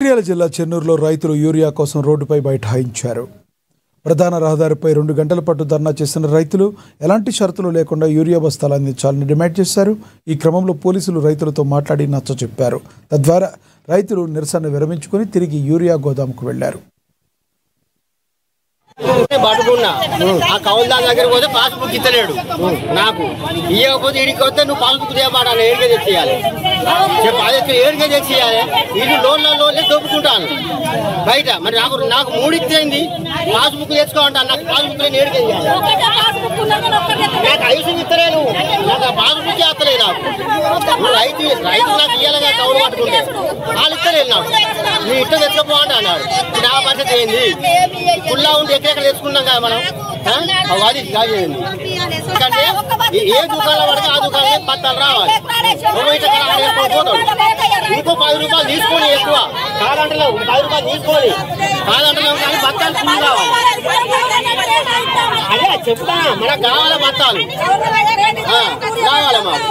మంచిర్యాల జిల్లా చెన్నూరులో రైతులు యూరియా కోసం రోడ్డుపై బైఠాయించారు. ప్రధాన రహదారిపై 2 గంటల పాటు ధర్నా చేసిన రైతులు ఎలాంటి షరతులు లేకుండా యూరియా బస్తాలు అందించాలని డిమాండ్ చేశారు. ఈ క్రమంలో పోలీసులు రైతులతో మాట్లాడి నచ్చచెప్పారు. తద్వారా రైతులు నిరసన విరమించుకొని తిరిగి యూరియా గోదాముకు వెళ్లారు. పట్టుకున్నా ఆ కౌలుదారు దగ్గరికి పోతే పాస్బుక్ ఇస్తలేడు. నాకు ఇవ్వకపోతే ఇడికి వస్తే నువ్వు పాస్బుక్ చేయబడాలి, ఏడికే తెచ్చేయాలి, చెప్పి ఏడికే తెచ్చేయాలి. ఇది లోన్లే దొప్పుకుంటాను బయట. మరి నాకు 3 ఇచ్చేయింది పాస్బుక్ తెచ్చుకోమంటాను. నాకు పాస్బుక్ ఏడికే చేయాలి. నాకు ఐసు ఇస్తలేను, నాకు పాస్బుక్ చేస్తలేదు. నాకు రైతు నాకు ఇయ్యాలిగా కౌలు పట్టుకుంటే వాళ్ళు ఇస్తలేదు. నాకు నీ ఇష్టం తెచ్చుకోపో అంటున్నాడు. నా పరిస్థితి ఏంది? కుల్లా ఉండి ఎక్కడ తెచ్చుకున్నాం కదా మనం. అది కాదండి. ఎందుకంటే ఏ దుకాణం పడితే ఆ దుకాణం పత్తాలు రావాలి. ఇంకో 10 రూపాయలు తీసుకొని ఎక్కువ కాదంటలేవు, 10 రూపాయలు తీసుకొని కాదంటలేవు, కానీ బత్తాలు ఫుల్ కావాలి. అదే చెప్తాను, మనకు కావాలి బత్తాలు కావాలి మాకు.